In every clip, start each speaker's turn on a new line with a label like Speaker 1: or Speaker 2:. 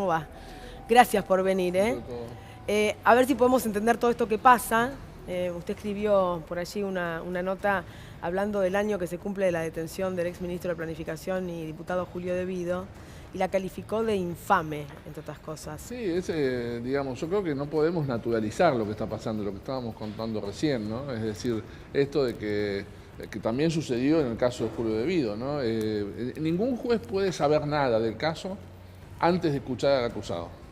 Speaker 1: ¿Cómo va? Gracias por venir, ¿eh? A ver si podemos entender todo esto que pasa. Usted escribió por allí una nota hablando del año que se cumple de la detención del exministro de Planificación y diputado Julio De Vido, y la calificó de infame, entre otras cosas.
Speaker 2: Sí, digamos, yo creo que no podemos naturalizar lo que está pasando, lo que estábamos contando recién, ¿no? Es decir, esto de que también sucedió en el caso de Julio De Vido, ¿no? Ningún juez puede saber nada del caso antes de escuchar al acusado.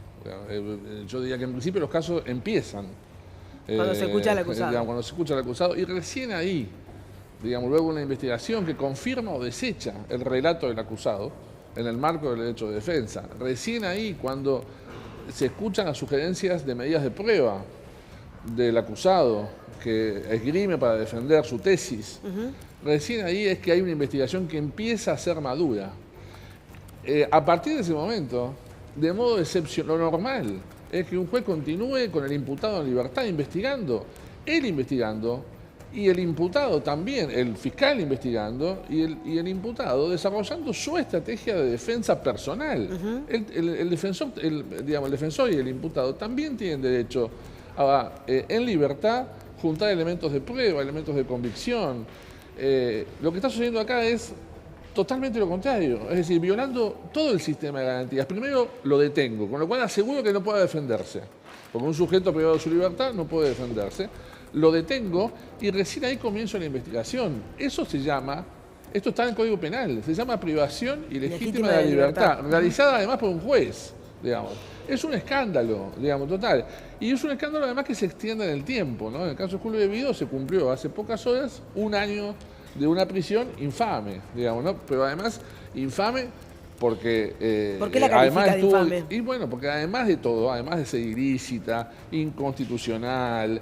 Speaker 2: Yo diría que en principio los casos empiezan
Speaker 1: cuando se escucha al acusado.
Speaker 2: Digamos, cuando se escucha al acusado, y recién ahí, digamos, luego una investigación que confirma o desecha el relato del acusado en el marco del derecho de defensa. Recién ahí, cuando se escuchan las sugerencias de medidas de prueba del acusado que esgrime para defender su tesis, recién ahí es que hay una investigación que empieza a ser madura. A partir de ese momento, de modo excepcional, lo normal es que un juez continúe con el imputado en libertad investigando, él investigando, y el imputado también, el fiscal investigando, y el imputado desarrollando su estrategia de defensa personal. El defensor y el imputado también tienen derecho a, en libertad, juntar elementos de prueba, elementos de convicción. Lo que está sucediendo acá es totalmente lo contrario, es decir, violando todo el sistema de garantías. Primero lo detengo, con lo cual aseguro que no pueda defenderse, porque un sujeto privado de su libertad no puede defenderse. Lo detengo y recién ahí comienzo la investigación. Eso se llama, esto está en el Código Penal, se llama privación ilegítima de la libertad, realizada además por un juez, digamos. Es un escándalo, digamos, total. Y es un escándalo además que se extiende en el tiempo, ¿no? En el caso de Julio De Vido se cumplió hace pocas horas un año de una prisión infame, digamos, ¿no? Pero además infame porque
Speaker 1: ¿por qué la califica de infame?
Speaker 2: Y bueno, porque además de todo, además de ser ilícita, inconstitucional,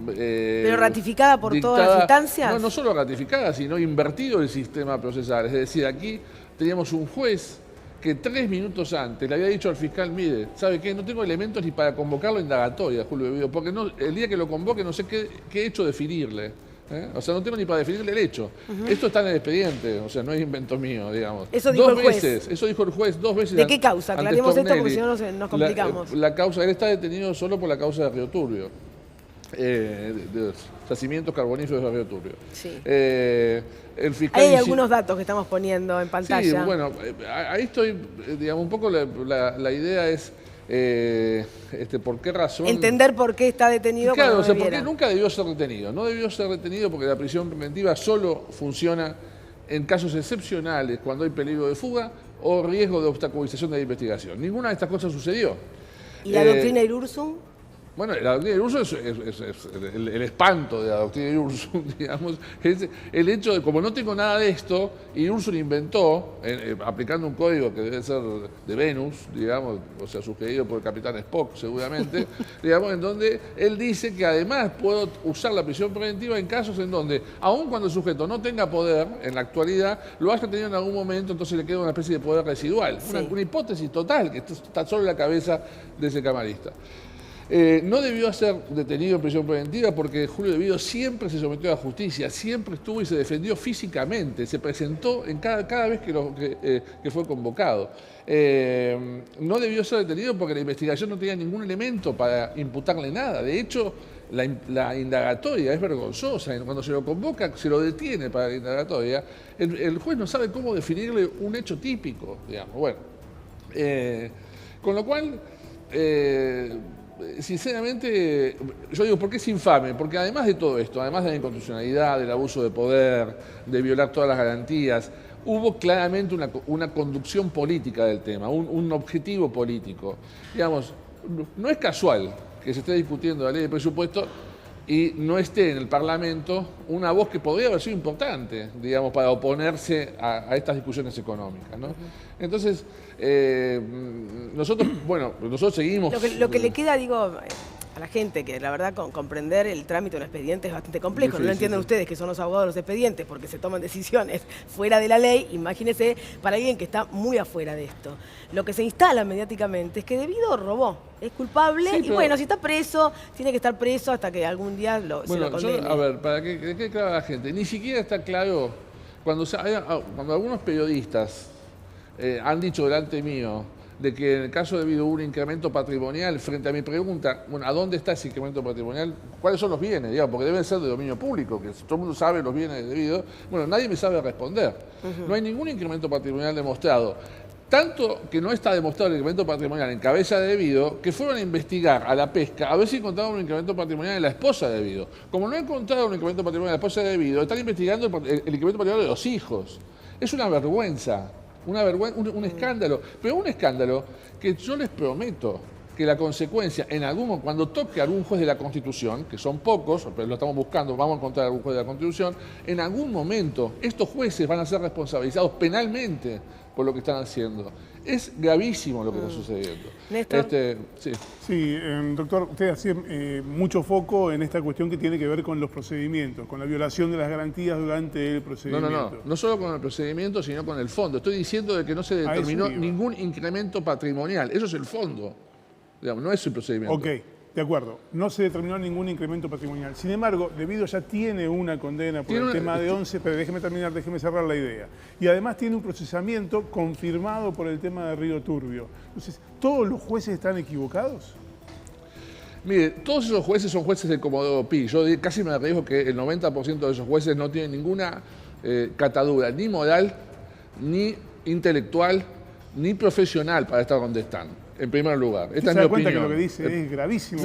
Speaker 1: pero ratificada por todas las instancias.
Speaker 2: No solo ratificada, sino invertido el sistema procesal. Es decir, aquí teníamos un juez que 3 minutos antes le había dicho al fiscal, mire, ¿sabe qué? No tengo elementos ni para convocarlo a indagatoria, Julio De Vido, porque no, el día que lo convoque no sé qué hecho definirle. O sea, no tengo ni para definirle el hecho. Esto está en el expediente, o sea, no es invento mío, digamos.
Speaker 1: Eso dijo el juez.
Speaker 2: Eso dijo el juez 2 veces.
Speaker 1: ¿De qué causa? Aclaremos esto porque si no nos complicamos.
Speaker 2: La causa, él está detenido solo por la causa de Río Turbio. De yacimientos carboníferos de Río Turbio. Sí.
Speaker 1: El fiscal hay algunos datos que estamos poniendo en pantalla.
Speaker 2: Sí, bueno, ahí estoy, digamos, un poco la idea es por qué razón.
Speaker 1: Entender por qué está detenido.
Speaker 2: Claro, o sea, porque nunca debió ser detenido. No debió ser detenido porque la prisión preventiva solo funciona en casos excepcionales, cuando hay peligro de fuga o riesgo de obstaculización de la investigación. Ninguna de estas cosas sucedió.
Speaker 1: ¿Y la doctrina Irursum?
Speaker 2: Bueno, la doctrina de Irursum es el espanto de la doctrina de Irursum, digamos, es el hecho de, como no tengo nada de esto, Irursum inventó, aplicando un código que debe ser de Venus, digamos, o sea, sugerido por el capitán Spock seguramente, digamos, en donde él dice que además puedo usar la prisión preventiva en casos en donde, aun cuando el sujeto no tenga poder en la actualidad, lo haya tenido en algún momento, entonces le queda una especie de poder residual. Sí. Una hipótesis total que está solo en la cabeza de ese camarista. No debió ser detenido en prisión preventiva porque Julio De Vido siempre se sometió a la justicia, siempre estuvo y se defendió físicamente, se presentó en cada vez que fue convocado. No debió ser detenido porque la investigación no tenía ningún elemento para imputarle nada. De hecho, la indagatoria es vergonzosa. Cuando se lo convoca, se lo detiene para la indagatoria, el juez no sabe cómo definirle un hecho típico, digamos. Bueno, con lo cual... sinceramente, yo digo, ¿por qué es infame? Porque además de todo esto, además de la inconstitucionalidad, del abuso de poder, de violar todas las garantías, hubo claramente una conducción política del tema, un objetivo político. Digamos, no es casual que se esté discutiendo la ley de presupuesto y no esté en el Parlamento una voz que podría haber sido importante, digamos, para oponerse a estas discusiones económicas, ¿no? Entonces, nosotros seguimos...
Speaker 1: Lo que le queda, digo, a la gente, que la verdad comprender el trámite de un expediente es bastante complejo. Difícil, no lo entienden ustedes, que son los abogados de los expedientes, porque se toman decisiones fuera de la ley. Imagínense, para alguien que está muy afuera de esto. Lo que se instala mediáticamente es que De Vido robó, es culpable, y bueno, si está preso, tiene que estar preso hasta que algún día se lo condene.
Speaker 2: A ver, para que quede claro a la gente, ni siquiera está claro cuando algunos periodistas han dicho delante mío de que en el caso de Vido hubo un incremento patrimonial, frente a mi pregunta, bueno, ¿a dónde está ese incremento patrimonial? ¿Cuáles son los bienes? Digamos, porque deben ser de dominio público, que todo el mundo sabe los bienes de Vido. Bueno, nadie me sabe responder. No hay ningún incremento patrimonial demostrado. Tanto que no está demostrado el incremento patrimonial en cabeza de Vido, que fueron a investigar a la pesca a ver si encontraban un incremento patrimonial en la esposa de Vido. Como no encontraron un incremento patrimonial en la esposa de Vido, están investigando el incremento patrimonial de los hijos. Es una vergüenza. Un escándalo, pero un escándalo que yo les prometo que la consecuencia, cuando toque a algún juez de la Constitución, que son pocos, pero lo estamos buscando, vamos a encontrar algún juez de la Constitución, en algún momento estos jueces van a ser responsabilizados penalmente por lo que están haciendo. Es gravísimo lo que está sucediendo.
Speaker 1: Néstor.
Speaker 3: Sí, doctor, usted hacía mucho foco en esta cuestión que tiene que ver con los procedimientos, con la violación de las garantías durante el procedimiento.
Speaker 2: No solo con el procedimiento, sino con el fondo. Estoy diciendo de que no se determinó ningún incremento patrimonial. Eso es el fondo, digamos, no es el procedimiento.
Speaker 3: Ok, de acuerdo. No se determinó ningún incremento patrimonial. Sin embargo, Vido ya tiene una condena por el tema de 11, pero déjeme cerrar la idea. Y además tiene un procesamiento confirmado por el tema de Río Turbio. Entonces, ¿todos los jueces están equivocados?
Speaker 2: Mire, todos esos jueces son jueces del Comodoro Pi. Yo casi me arriesgo que el 90% de esos jueces no tienen ninguna catadura, ni moral, ni intelectual, ni profesional para estar donde están. En primer lugar, esta es mi opinión. ¿Se da cuenta que
Speaker 3: lo que dice es gravísimo?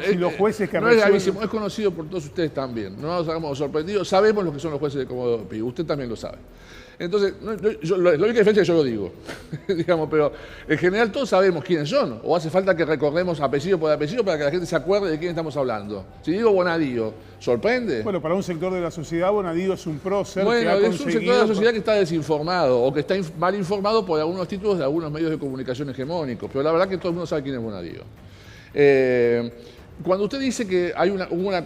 Speaker 2: Si los jueces que no es gravísimo, es conocido por todos ustedes también. No nos hagamos sorprendidos, sabemos lo que son los jueces de Comodoro Pi, usted también lo sabe. Entonces, la única diferencia es que yo lo digo, digamos, pero en general todos sabemos quiénes son, o hace falta que recordemos apellido por apellido para que la gente se acuerde de quién estamos hablando. Si digo Bonadío, ¿sorprende?
Speaker 3: Bueno, para un sector de la sociedad, Bonadío es un prócer que ha
Speaker 2: es
Speaker 3: conseguido...
Speaker 2: un sector de la sociedad que está desinformado, o que está mal informado por algunos títulos de algunos medios de comunicación hegemónicos, pero la verdad que todo el mundo sabe quién es Bonadío. Cuando usted dice que hubo una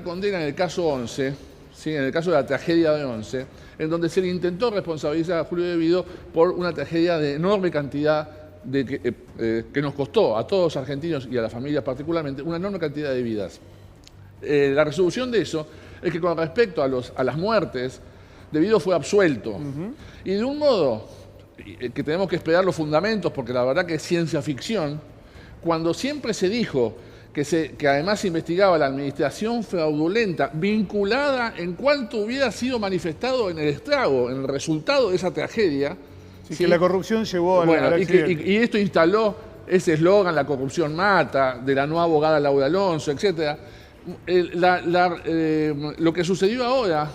Speaker 2: condena en el caso 11, ¿sí? En el caso de la tragedia de 11, en donde se le intentó responsabilizar a Julio de Vido por una tragedia de enorme cantidad que nos costó a todos los argentinos y a las familias particularmente una enorme cantidad de vidas. La resolución de eso es que con respecto a las muertes, de Vido fue absuelto. Y de un modo que tenemos que esperar los fundamentos, porque la verdad que es ciencia ficción, cuando siempre se dijo que además se investigaba la administración fraudulenta vinculada en cuanto hubiera sido manifestado en el estrago, en el resultado de esa tragedia.
Speaker 3: Sí, que la corrupción llevó al accidente.
Speaker 2: Y esto instaló ese eslogan, la corrupción mata, de la no abogada Laura Alonso, etc. Lo que sucedió ahora,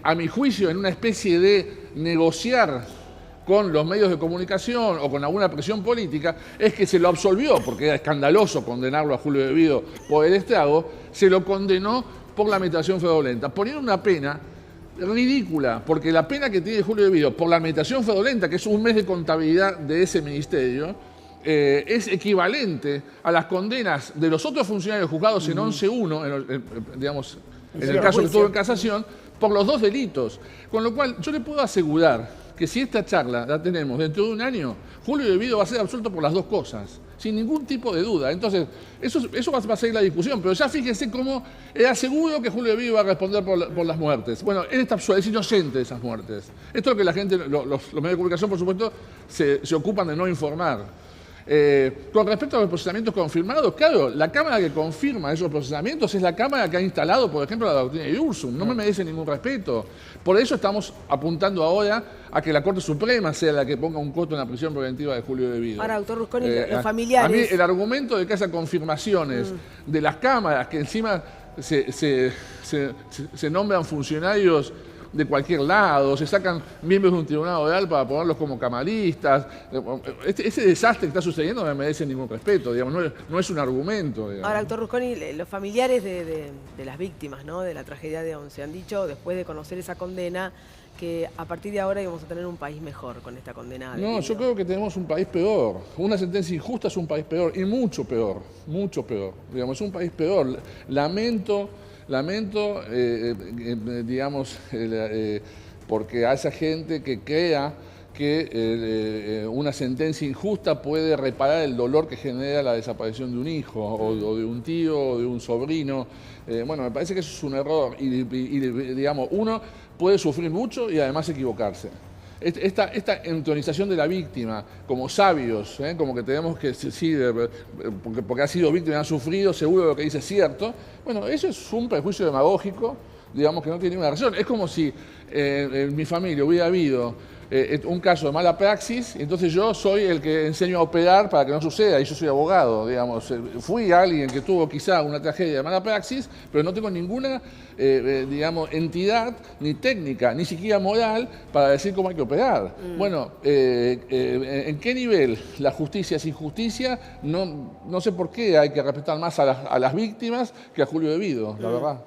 Speaker 2: a mi juicio, en una especie de negociar con los medios de comunicación o con alguna presión política, es que se lo absolvió, porque era escandaloso condenarlo a Julio de Vido por el estrago, se lo condenó por la administración fraudulenta, poniendo una pena ridícula, porque la pena que tiene Julio de Vido por la administración fraudulenta, que es un mes de contabilidad de ese ministerio, es equivalente a las condenas de los otros funcionarios juzgados en 11.1, digamos, en el caso que estuvo en casación, por los dos delitos. Con lo cual, yo le puedo asegurar que si esta charla la tenemos dentro de un año, Julio de Vido va a ser absuelto por las dos cosas, sin ningún tipo de duda. Entonces, eso va a ser la discusión, pero ya fíjense cómo era seguro que Julio de Vido iba a responder por las muertes. Bueno, él está absuelto, es inocente de esas muertes. Esto es lo que la gente, los medios de comunicación, por supuesto, se ocupan de no informar. Con respecto a los procesamientos confirmados, claro, la Cámara que confirma esos procesamientos es la Cámara que ha instalado, por ejemplo, la doctrina de Iursum. No me merece ningún respeto. Por eso estamos apuntando ahora a que la Corte Suprema sea la que ponga un coto en la prisión preventiva de Julio de Vido.
Speaker 1: Ahora, doctor Rusconi, los familiares...
Speaker 2: A mí el argumento de que haya confirmaciones de las cámaras, que encima se nombran funcionarios de cualquier lado, se sacan miembros de un tribunal oral para ponerlos como camaristas. Ese desastre que está sucediendo no me merece ningún respeto, digamos, no es un argumento. Digamos.
Speaker 1: Ahora, doctor Rusconi, los familiares de las víctimas, ¿no?, de la tragedia de 11 han dicho, después de conocer esa condena, que a partir de ahora íbamos a tener un país mejor con esta condena.
Speaker 2: No, yo creo que tenemos un país peor. Una sentencia injusta es un país peor, y mucho peor, digamos, es un país peor. Lamento, digamos, porque a esa gente que crea que una sentencia injusta puede reparar el dolor que genera la desaparición de un hijo, o de un tío, o de un sobrino. Bueno, me parece que eso es un error y digamos, uno puede sufrir mucho y además equivocarse. esta entronización de la víctima como sabios, como que tenemos que, sí, porque ha sido víctima y ha sufrido, seguro lo que dice es cierto. Bueno, eso es un prejuicio demagógico, digamos, que no tiene ninguna razón. Es como si en mi familia hubiera habido un caso de mala praxis, y entonces yo soy el que enseño a operar para que no suceda, y yo soy abogado, digamos. Fui alguien que tuvo quizá una tragedia de mala praxis, pero no tengo ninguna, digamos, entidad, ni técnica, ni siquiera moral, para decir cómo hay que operar. Bueno, ¿en qué nivel la justicia es injusticia? No sé por qué hay que respetar más a las víctimas que a Julio Devido, la verdad.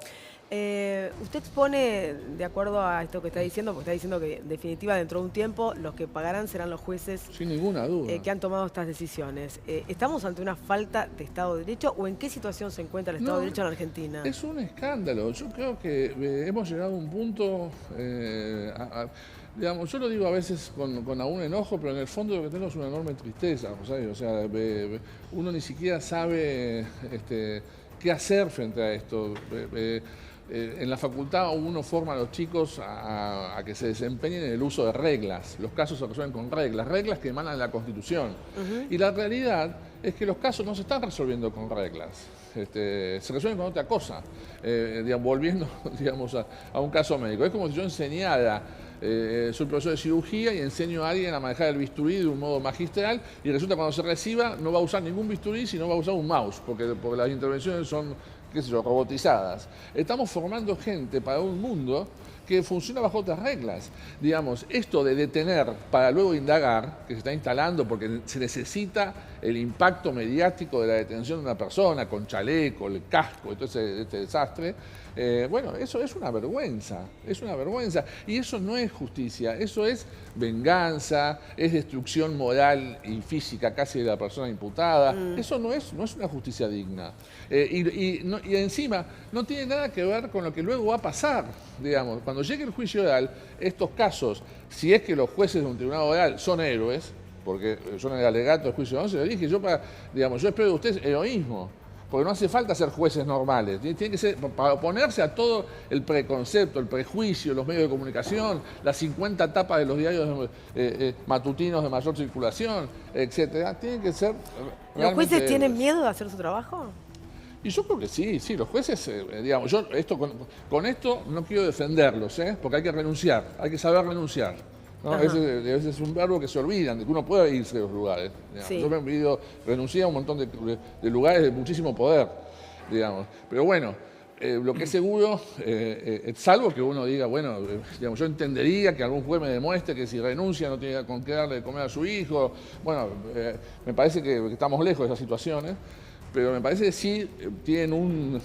Speaker 1: Usted expone, de acuerdo a esto que está diciendo, porque está diciendo que en definitiva dentro de un tiempo los que pagarán serán los jueces
Speaker 2: sin ninguna duda
Speaker 1: que han tomado estas decisiones. ¿Estamos ante una falta de Estado de Derecho o en qué situación se encuentra el Estado de Derecho en Argentina?
Speaker 2: Es un escándalo. Yo creo que hemos llegado a un punto, digamos, yo lo digo a veces con algún enojo, pero en el fondo lo que tengo es una enorme tristeza, ¿sabes? O sea, uno ni siquiera sabe qué hacer frente a esto. En la facultad uno forma a los chicos a que se desempeñen en el uso de reglas. Los casos se resuelven con reglas que emanan de la Constitución. Y la realidad es que los casos no se están resolviendo con reglas, se resuelven con otra cosa. Volviendo, digamos, a un caso médico. Es como si yo enseñara, soy profesor de cirugía y enseño a alguien a manejar el bisturí de un modo magistral, y resulta que cuando se reciba no va a usar ningún bisturí, sino va a usar un mouse, porque las intervenciones son, qué sé yo, robotizadas. Estamos formando gente para un mundo que funciona bajo otras reglas. Digamos, esto de detener para luego indagar, que se está instalando porque se necesita el impacto mediático de la detención de una persona con chaleco, el casco, este desastre, bueno, eso es una vergüenza, y eso no es justicia, eso es venganza, es destrucción moral y física casi de la persona imputada. Eso no es una justicia digna. Y encima no tiene nada que ver con lo que luego va a pasar, digamos. Cuando llegue el juicio oral, estos casos, si es que los jueces de un tribunal oral son héroes, porque yo en el alegato del juicio 11 lo dije, yo espero de ustedes heroísmo, porque no hace falta ser jueces normales, tiene que ser para oponerse a todo el preconcepto, el prejuicio, los medios de comunicación, las 50 tapas de los diarios matutinos de mayor circulación, etcétera. Tienen que ser
Speaker 1: ¿Los jueces tienen miedo de hacer su trabajo?
Speaker 2: Y yo creo que sí, los jueces, digamos, yo con esto no quiero defenderlos, porque hay que renunciar, hay que saber renunciar. ¿No? Ese es un verbo que se olvidan, de que uno puede irse de los lugares. Sí. Yo me he renunciado a un montón de lugares de muchísimo poder, digamos. Pero bueno, lo que es seguro, salvo que uno diga, bueno, digamos, yo entendería que algún juez me demuestre que si renuncia no tiene con qué darle de comer a su hijo. Bueno, me parece que estamos lejos de esas situaciones. Pero me parece que sí tienen un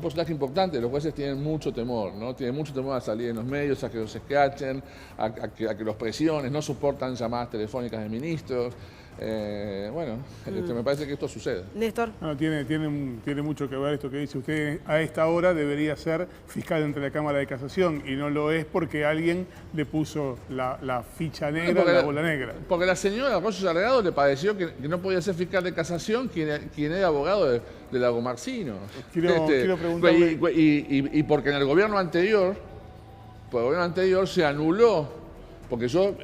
Speaker 2: porcentaje importante de los jueces tienen mucho temor, ¿no? Tienen mucho temor a salir en los medios, a que los escrachen, a que los presionen, no soportan llamadas telefónicas de ministros. Me parece que esto sucede.
Speaker 1: Néstor.
Speaker 3: No, tiene mucho que ver esto que dice usted. A esta hora debería ser fiscal ante la Cámara de Casación y no lo es porque alguien le puso la ficha negra, la bola negra.
Speaker 2: Porque la señora Arroyo Salgado le pareció que no podía ser fiscal de casación quien era abogado de Lagomarsino.
Speaker 3: Quiero preguntarle...
Speaker 2: Y porque en el gobierno anterior se anuló. Porque yo,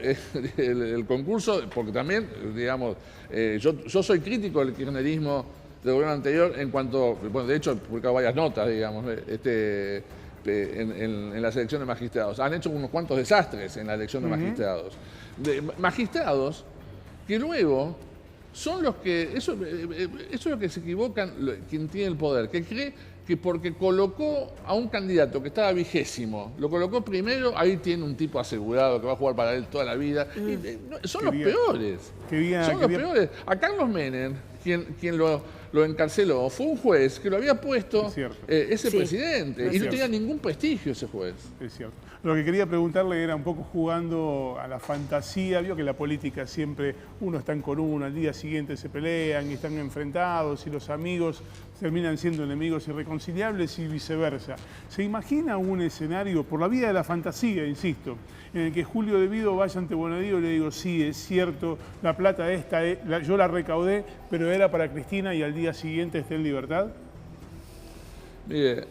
Speaker 2: el concurso, porque también, digamos, yo soy crítico del kirchnerismo del gobierno anterior en cuanto, bueno, de hecho he publicado varias notas, digamos, en la selección de magistrados. Han hecho unos cuantos desastres en la elección de magistrados. Magistrados que luego son los que, eso es lo que se equivocan quien tiene el poder, que cree que porque colocó a un candidato que estaba 20º, lo colocó primero, ahí tiene un tipo asegurado que va a jugar para él toda la vida. Son los peores. Son los peores. A Carlos Menem, quien lo encarceló, fue un juez que lo había puesto ese presidente. Y no tenía ningún prestigio ese juez.
Speaker 3: Es cierto. Lo que quería preguntarle era un poco jugando a la fantasía. Vio que la política siempre uno están con uno, al día siguiente se pelean y están enfrentados y los amigos terminan siendo enemigos irreconciliables y viceversa. ¿Se imagina un escenario, por la vía de la fantasía, insisto, en el que Julio Devido vaya ante Bonadío y le digo, sí, es cierto, la plata esta, yo la recaudé, pero era para Cristina y al día siguiente esté en libertad?
Speaker 2: Mire,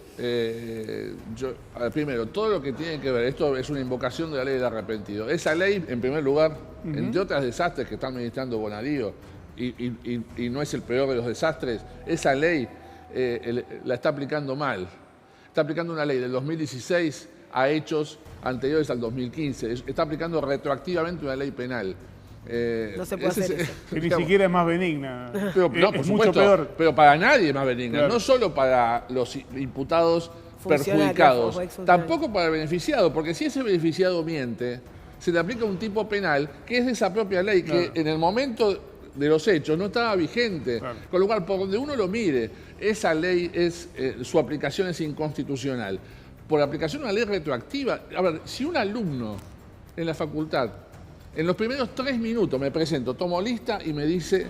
Speaker 2: primero, todo lo que tiene que ver, esto es una invocación de la ley del arrepentido. Esa ley, en primer lugar, entre otros desastres que está administrando Bonadío, y no es el peor de los desastres, esa ley la está aplicando mal. Está aplicando una ley del 2016 a hechos anteriores al 2015. Está aplicando retroactivamente una ley penal.
Speaker 1: No se puede hacer eso.
Speaker 3: Que ni siquiera es más benigna.
Speaker 2: Pero, no, por
Speaker 3: es
Speaker 2: supuesto,
Speaker 3: mucho peor.
Speaker 2: pero para nadie es más benigna.
Speaker 3: Claro.
Speaker 2: No solo para los imputados
Speaker 1: Funcionarios
Speaker 2: perjudicados,
Speaker 1: o exfuncionarios.
Speaker 2: tampoco para el beneficiado, porque si ese beneficiado miente, se le aplica un tipo penal que es de esa propia ley, que en el momento de los hechos no estaba vigente.
Speaker 3: Claro.
Speaker 2: Con lo cual, por donde uno lo mire, esa ley su aplicación es inconstitucional. Por aplicación de una ley retroactiva, a ver, si un alumno en la facultad, en los primeros 3 minutos me presento, tomo lista y me dice,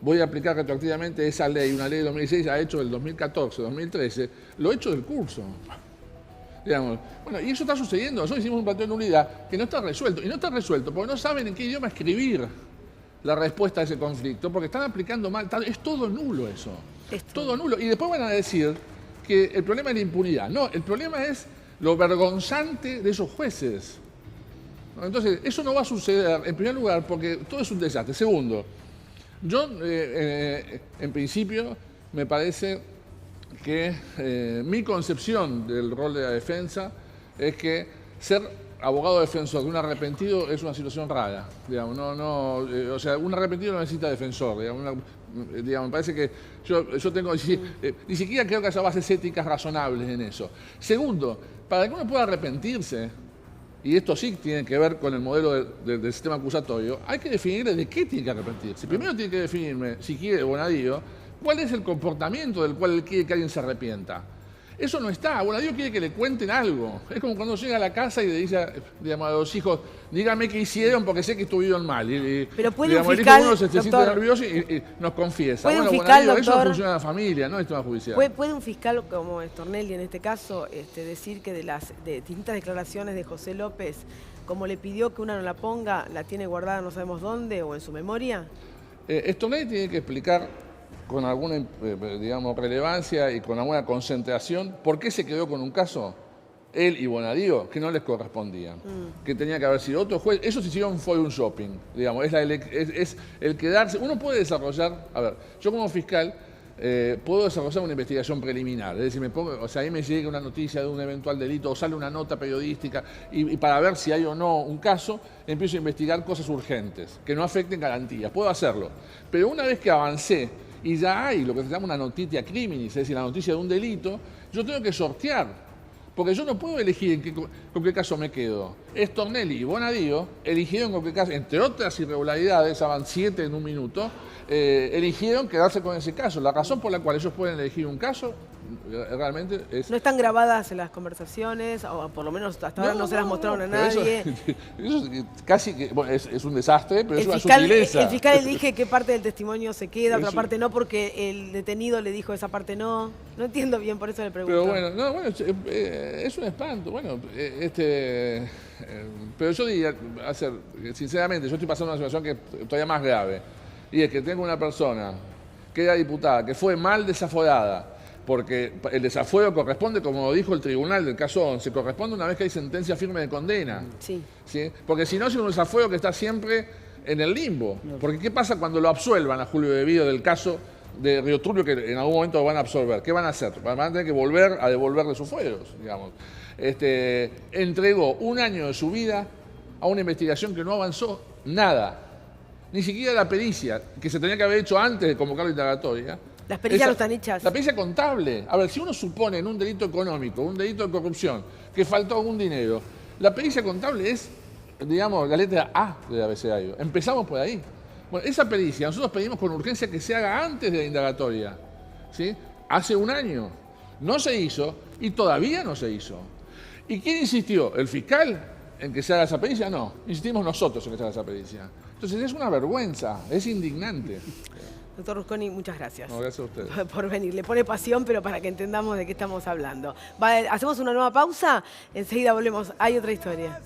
Speaker 2: voy a aplicar retroactivamente esa ley, una ley de 2016 ha hecho del 2014, 2013, lo he hecho del curso. Digamos, bueno, y eso está sucediendo. Nosotros hicimos un planteo de nulidad que no está resuelto. Y no está resuelto porque no saben en qué idioma escribir la respuesta a ese conflicto, porque están aplicando mal. Es todo nulo eso. Es todo nulo. Y después van a decir que el problema es la impunidad. No, el problema es lo vergonzante de esos jueces. Entonces, eso no va a suceder, en primer lugar, porque todo es un desastre. Segundo, yo, en principio, me parece que mi concepción del rol de la defensa es que ser abogado defensor de un arrepentido es una situación rara. Digamos, o sea, un arrepentido no necesita defensor. Digamos, me parece que yo tengo, ni siquiera creo que haya bases éticas razonables en eso. Segundo, para que uno pueda arrepentirse, y esto sí tiene que ver con el modelo del sistema acusatorio, hay que definirle de qué tiene que arrepentirse. Primero tiene que definirme, si quiere Bonadío, cuál es el comportamiento del cual él quiere que alguien se arrepienta. Eso no está. Bonadío quiere que le cuenten algo. Es como cuando llega a la casa y le dice, digamos, a los hijos, dígame qué hicieron porque sé que estuvieron mal.
Speaker 1: Pero puede
Speaker 2: digamos,
Speaker 1: un fiscal,
Speaker 2: el hijo uno se siente
Speaker 1: doctor,
Speaker 2: nervioso y nos confiesa.
Speaker 1: ¿puede
Speaker 2: Bueno,
Speaker 1: un fiscal,
Speaker 2: Bonadío, eso
Speaker 1: doctor,
Speaker 2: no funciona en la familia, no es tema judicial.
Speaker 1: ¿Puede un fiscal como Stornelli en este caso decir que de distintas declaraciones de José López, como le pidió que una no la ponga, la tiene guardada no sabemos dónde o en su memoria?
Speaker 2: Stornelli tiene que explicar con alguna, digamos, relevancia y con alguna concentración por qué se quedó con un caso, él y Bonadío, que no les correspondía, que tenía que haber sido otro juez. Ellos hicieron fue un shopping, digamos, es el quedarse. Uno puede desarrollar, a ver, yo como fiscal puedo desarrollar una investigación preliminar, es decir, ahí me llega una noticia de un eventual delito o sale una nota periodística y para ver si hay o no un caso, empiezo a investigar cosas urgentes que no afecten garantías. Puedo hacerlo, pero una vez que avancé y ya hay lo que se llama una notitia criminis, es decir, la noticia de un delito, yo tengo que sortear, porque yo no puedo elegir con qué caso me quedo. Stornelli y Bonadío eligieron con qué caso, entre otras irregularidades, van 7 en un minuto, eligieron quedarse con ese caso. La razón por la cual ellos pueden elegir un caso realmente es...
Speaker 1: ¿No están grabadas en las conversaciones? O por lo menos hasta ahora no se las mostraron a nadie.
Speaker 2: Eso casi que, bueno, es un desastre, pero es una sutileza.
Speaker 1: El fiscal elige qué parte del testimonio se queda, otra parte no, porque el detenido le dijo esa parte no. No entiendo bien, por eso le pregunto.
Speaker 2: Pero bueno, es un espanto. Bueno, pero yo diría, sinceramente, yo estoy pasando una situación que todavía más grave. Y es que tengo una persona que era diputada, que fue mal desaforada, porque el desafuero corresponde, como dijo el tribunal del caso 11, corresponde una vez que hay sentencia firme de condena.
Speaker 1: Sí.
Speaker 2: ¿Sí? Porque si no es un desafuero que está siempre en el limbo. Porque ¿qué pasa cuando lo absuelvan a Julio De Vido del caso de Río Turbio, que en algún momento lo van a absolver? ¿Qué van a hacer? Van a tener que volver a devolverle sus fueros, digamos. Entregó 1 año de su vida a una investigación que no avanzó nada. Ni siquiera la pericia, que se tenía que haber hecho antes de convocar la indagatoria.
Speaker 1: Las pericias no están hechas.
Speaker 2: La pericia contable. A ver, si uno supone en un delito económico, un delito de corrupción, que faltó algún dinero, la pericia contable es, digamos, la letra A del abecedario. Empezamos por ahí. Bueno, esa pericia nosotros pedimos con urgencia que se haga antes de la indagatoria. ¿Sí? Hace 1 año. No se hizo y todavía no se hizo. ¿Y quién insistió? ¿El fiscal en que se haga esa pericia? No. Insistimos nosotros en que se haga esa pericia. Entonces es una vergüenza, es indignante.
Speaker 1: Doctor Rusconi, muchas gracias.
Speaker 2: No, gracias a ustedes.
Speaker 1: Por venir. Le pone pasión, pero para que entendamos de qué estamos hablando. Hacemos una nueva pausa, enseguida volvemos. Hay otra historia.